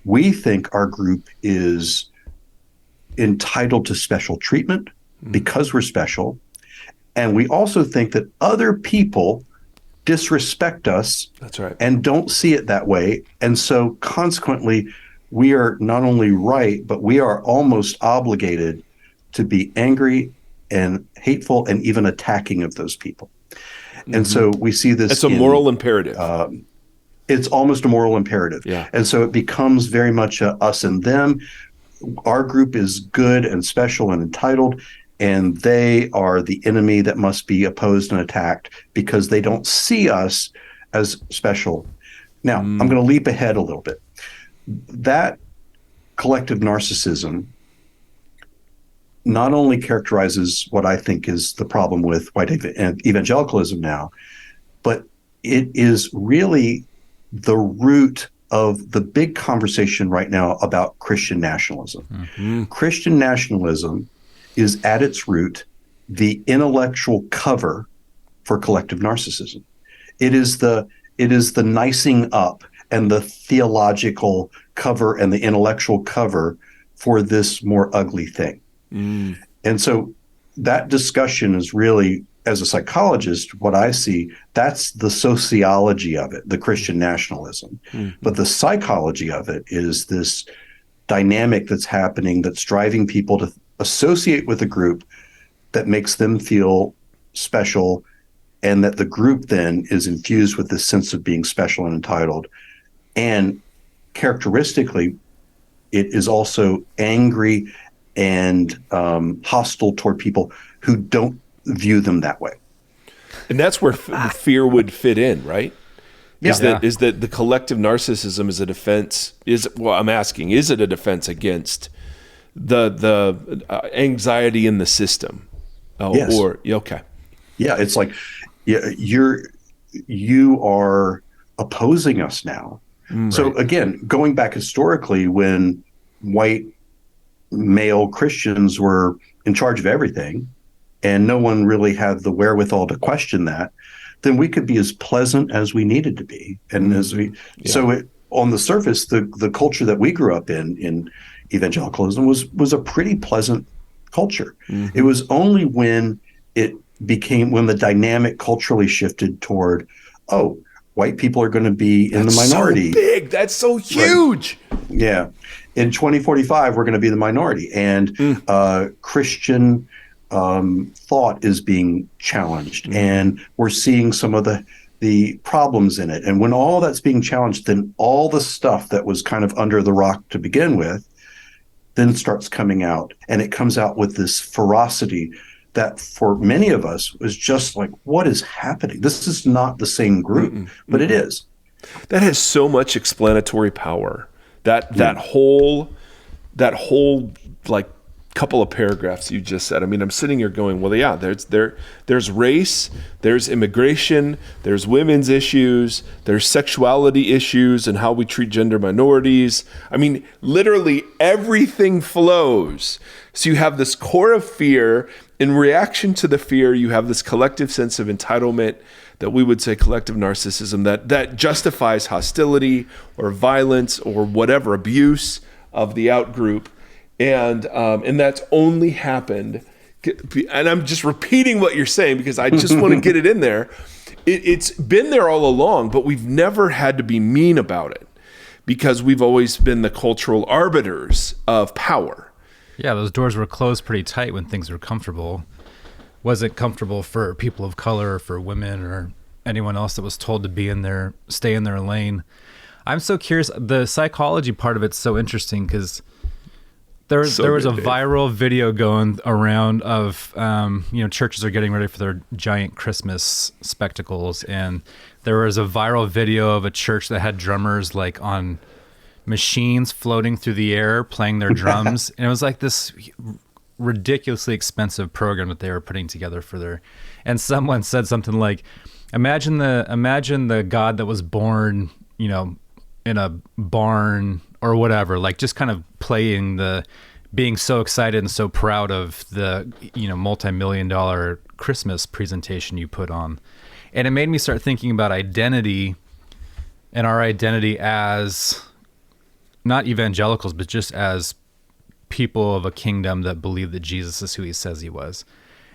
We think our group is entitled to special treatment because we're special. And we also think that other people disrespect us. That's right. And don't see it that way. And so consequently, we are not only right, but we are almost obligated to be angry and hateful and even attacking of those people. And so we see this. It's a moral imperative. It's almost a moral imperative. Yeah. And so it becomes very much a us and them. Our group is good and special and entitled, and they are the enemy that must be opposed and attacked because they don't see us as special. Now, I'm going to leap ahead a little bit. That collective narcissism not only characterizes what I think is the problem with white evangelicalism now, but it is really the root of the big conversation right now about Christian nationalism. Christian nationalism is at its root the intellectual cover for collective narcissism. It is the nicing up and the theological cover and the intellectual cover for this more ugly thing. And so that discussion is really, as a psychologist, what I see, that's the sociology of it, the Christian nationalism. But the psychology of it is this dynamic that's happening that's driving people to associate with a group that makes them feel special, and that the group then is infused with this sense of being special and entitled. And characteristically, it is also angry and hostile toward people who don't view them that way. And that's where fear would fit in, right? Yeah. Is that the collective narcissism is a defense? I'm asking, is it a defense against the anxiety in the system? Yes. Okay. Yeah, it's like you are opposing us now. So again, going back historically, when white male Christians were in charge of everything, and no one really had the wherewithal to question that, then we could be as pleasant as we needed to be. And so on the surface, the culture that we grew up in evangelicalism was a pretty pleasant culture. It was only when the dynamic culturally shifted toward, white people are going to be in the minority. So big. That's so huge. Right. Yeah. In 2045, we're going to be the minority. And Christian thought is being challenged. And we're seeing some of the problems in it. And when all that's being challenged, then all the stuff that was kind of under the rock to begin with then starts coming out. And it comes out with this ferocity that for many of us was just like, what is happening? This is not the same group, but it is. That has so much explanatory power. That whole like couple of paragraphs you just said. I mean, I'm sitting here going, well, yeah, there's race, there's immigration, there's women's issues, there's sexuality issues and how we treat gender minorities. I mean, literally everything flows. So you have this core of fear. In reaction to the fear, you have this collective sense of entitlement that we would say collective narcissism that justifies hostility or violence or whatever abuse of the out group. And that's only happened. And I'm just repeating what you're saying because I just want to get it in there. It's been there all along, but we've never had to be mean about it because we've always been the cultural arbiters of power. Yeah, those doors were closed pretty tight when things were comfortable. Was it comfortable for people of color or for women or anyone else that was told to stay in their lane? I'm so curious. The psychology part of it's so interesting because there was a viral video going around of, churches are getting ready for their giant Christmas spectacles. And there was a viral video of a church that had drummers like on machines floating through the air playing their drums. And it was like this ridiculously expensive program that they were putting together and someone said something like, imagine the God that was born, in a barn or whatever, like just kind of being so excited and so proud of the, multi-million-dollar Christmas presentation you put on. And it made me start thinking about identity and our identity as not evangelicals, but just as people of a kingdom that believe that Jesus is who he says he was.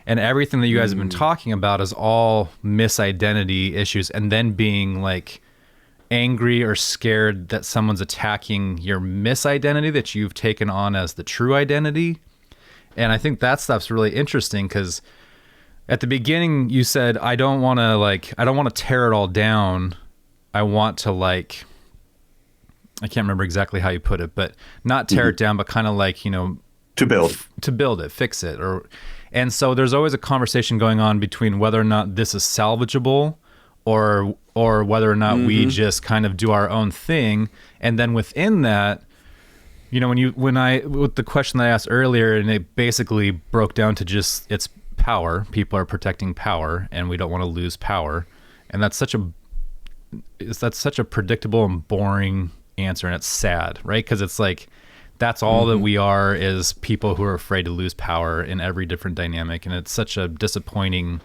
And everything that you guys have been talking about is all misidentity issues and then being like angry or scared that someone's attacking your misidentity that you've taken on as the true identity. And I think that stuff's really interesting because at the beginning you said, I don't want to tear it all down. I want to I can't remember exactly how you put it, but not tear it down, but kind of to build it, fix it. And so there's always a conversation going on between whether or not this is salvageable or whether or not we just kind of do our own thing. And then within that, with the question that I asked earlier, and it basically broke down to just it's power. People are protecting power, and we don't want to lose power. And that's such a predictable and boring answer, and it's sad, right? Because it's like that's all that we are, is people who are afraid to lose power in every different dynamic, and it's such a disappointing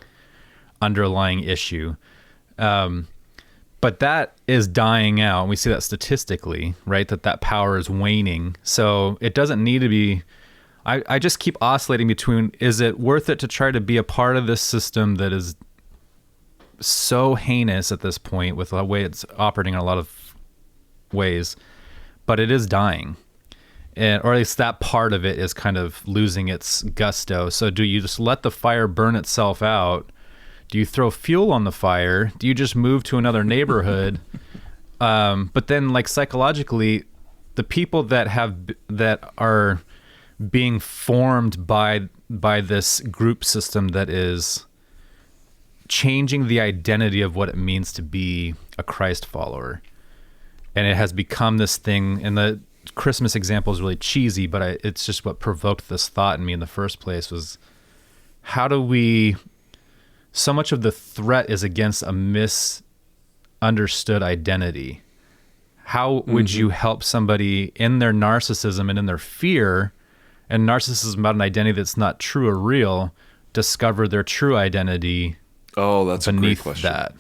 underlying issue. But that is dying out. And we see that statistically, right? That power is waning. So it doesn't need to be. I just keep oscillating between, is it worth it to try to be a part of this system that is so heinous at this point with the way it's operating in a lot of ways, but it is dying. Or at least that part of it is kind of losing its gusto. So do you just let the fire burn itself out? Do you throw fuel on the fire? Do you just move to another neighborhood? But then, psychologically, the people that are being formed by this group system that is changing the identity of what it means to be a Christ follower, and it has become this thing. And the Christmas example is really cheesy, but it's just what provoked this thought in me in the first place was, how do we... So much of the threat is against a misunderstood identity. How would you help somebody in their narcissism and in their fear, and narcissism about an identity that's not true or real, discover their true identity? Oh, that's beneath a great question. That.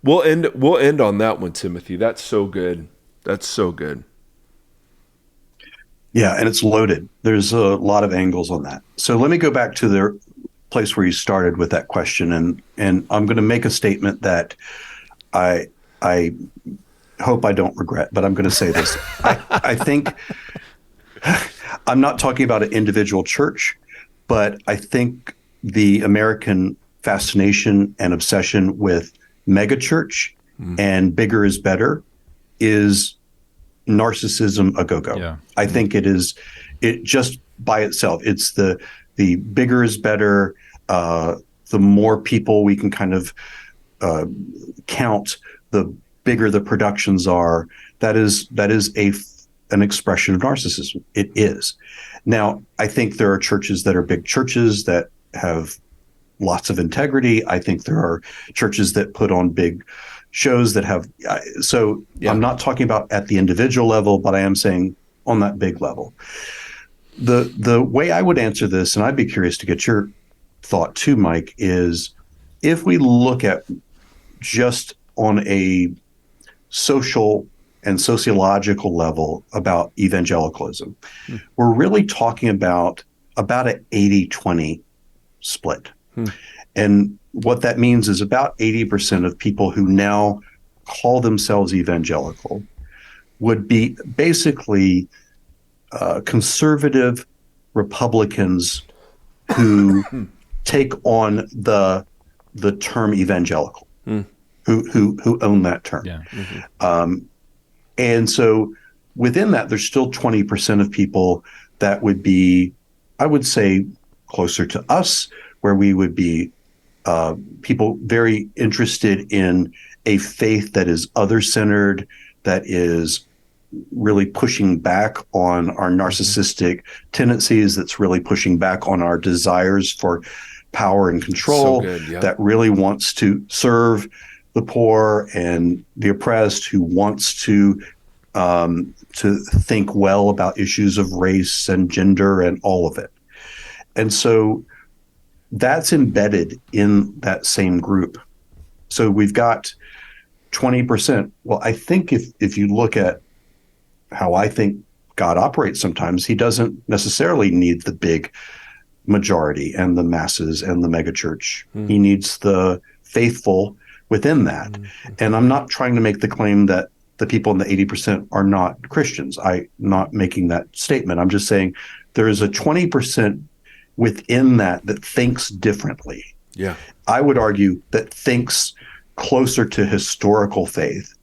We'll end on that one, Timothy. That's so good. That's so good. Yeah, and it's loaded. There's a lot of angles on that. So let me go back to the place where you started with that question, and I'm going to make a statement that I hope I don't regret, but I'm going to say this. I think I'm not talking about an individual church, but I think the American fascination and obsession with megachurch and bigger is better is narcissism a go-go. Yeah. I think it just by itself. It's the bigger is better. The more people we can kind of count, the bigger the productions are. That is an expression of narcissism. It is. Now, I think there are churches that are big churches that have lots of integrity. I think there are churches that put on big shows that have. I'm not talking about at the individual level, but I am saying on that big level. The way I would answer this, and I'd be curious to get your thought too, Mike, is if we look at just on a social and sociological level about evangelicalism, we're really talking about an 80-20 split. And what that means is about 80% of people who now call themselves evangelical would be basically conservative Republicans who take on the term evangelical, who own that term. Yeah. And so within that, there's still 20% of people that would be, I would say, closer to us, where we would be people very interested in a faith that is other-centered, that is really pushing back on our narcissistic tendencies, that's really pushing back on our desires for power and control, that really wants to serve the poor and the oppressed, who wants to think well about issues of race and gender and all of it. And so that's embedded in that same group. So we've got 20%. Well, I think if you look at how I think God operates sometimes, he doesn't necessarily need the big majority and the masses and the megachurch. He needs the faithful within that. And I'm not trying to make the claim that the people in the 80% are not Christians. I'm not making that statement. I'm just saying there is a 20% within that thinks differently. Yeah. I would argue that thinks closer to historical faith.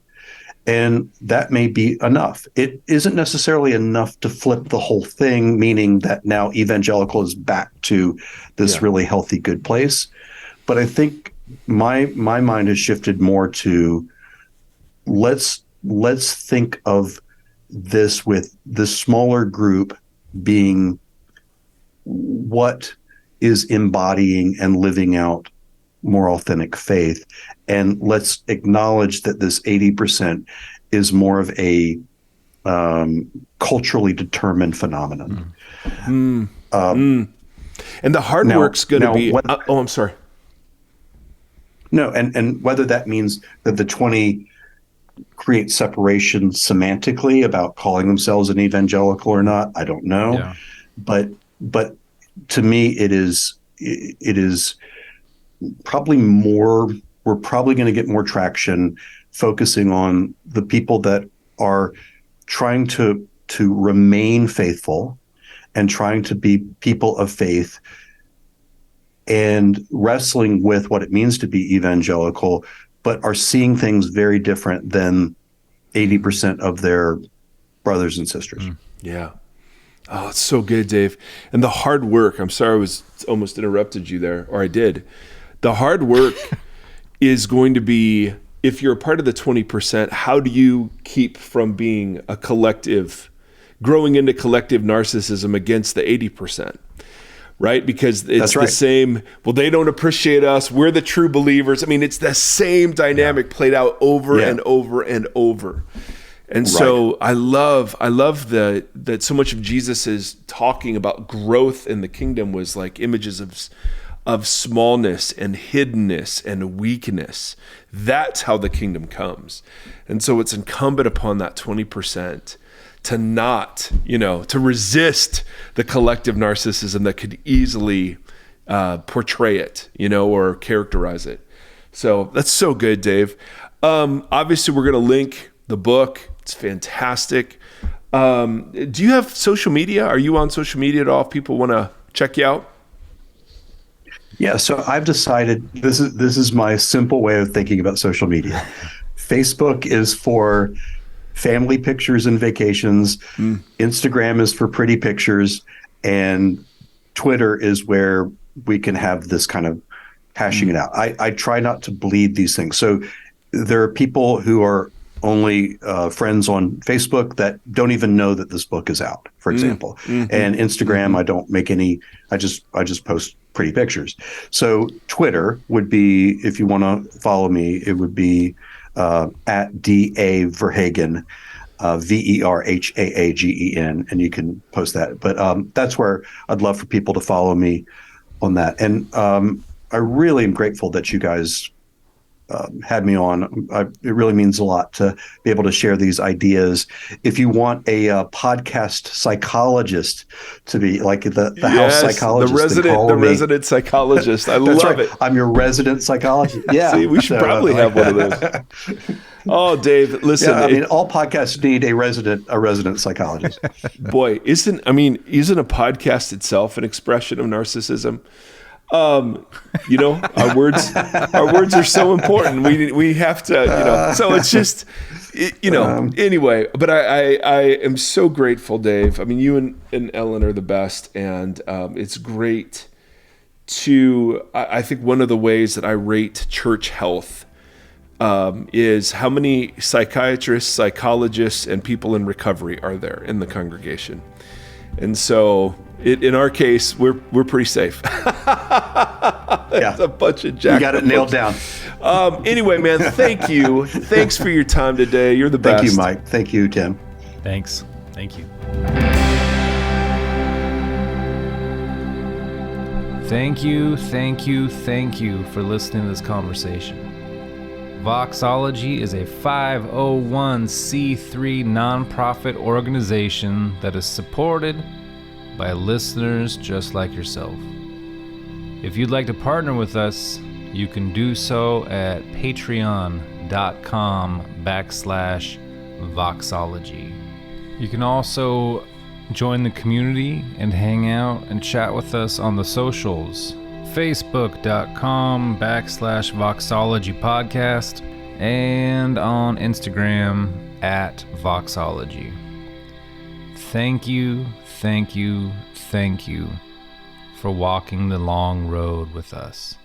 And that may be enough. It isn't necessarily enough to flip the whole thing, meaning that now evangelical is back to this really healthy, good place. But I think my mind has shifted more to let's think of this with the smaller group being what is embodying and living out more authentic faith. And let's acknowledge that this 80% is more of a culturally determined phenomenon. And the hard work's going to be... I'm sorry. No, and whether that means that the 20 create separation semantically about calling themselves an evangelical or not, I don't know. Yeah. But to me, it is probably more. We're probably going to get more traction focusing on the people that are trying to remain faithful and trying to be people of faith and wrestling with what it means to be evangelical, but are seeing things very different than 80% of their brothers and sisters. Yeah. Oh, it's so good, Dave. And the hard work, I'm sorry I was almost interrupted you there, or I did. The hard work is going to be, if you're a part of the 20%, how do you keep from being a collective, growing into collective narcissism against the 80%? Right? Because it's the same, well, they don't appreciate us. We're the true believers. I mean, it's the same dynamic played out over and over and over. And so I love that so much of Jesus is talking about growth in the kingdom was like images of smallness and hiddenness and weakness. That's how the kingdom comes. And so it's incumbent upon that 20% to not, to resist the collective narcissism that could easily portray it, or characterize it. So that's so good, Dave. Obviously, we're going to link the book. It's fantastic. Do you have social media? Are you on social media at all if people want to check you out? Yeah, so I've decided this is my simple way of thinking about social media. Facebook is for family pictures and vacations. Instagram is for pretty pictures, and Twitter is where we can have this kind of hashing it out. I try not to bleed these things. So there are people who are only friends on Facebook that don't even know that this book is out, for example. And Instagram, I don't make any. I just post pretty pictures. So Twitter would be, if you want to follow me, it would be at D.A. Verhaagen, Verhaagen, and you can post that. But that's where I'd love for people to follow me on that. And I really am grateful that you guys had me on. It really means a lot to be able to share these ideas. If you want a podcast psychologist to be like the house psychologist, the resident psychologist. I love it. I'm your resident psychologist. Yeah. See, we should probably have one of those. Oh, Dave, listen. Yeah, I mean, all podcasts need a resident psychologist. Boy, isn't a podcast itself an expression of narcissism? Our words are so important. We have to, so it's just, anyway, but I am so grateful, Dave. I mean, you and Ellen are the best. And, it's great I think one of the ways that I rate church health, is how many psychiatrists, psychologists, and people in recovery are there in the congregation. And so in our case, we're pretty safe. It's a bunch of jacked. You got it nailed down. Anyway, man, thank you. Thanks for your time today. You're the best. Thank you, Mike. Thank you, Tim. Thanks. Thank you. Thank you for listening to this conversation. Voxology is a 501c3 nonprofit organization that is supported by listeners just like yourself. If you'd like to partner with us, you can do so at patreon.com/Voxology. You can also join the community and hang out and chat with us on the socials. Facebook.com/Voxology Podcast and on Instagram @Voxology. Thank you for walking the long road with us.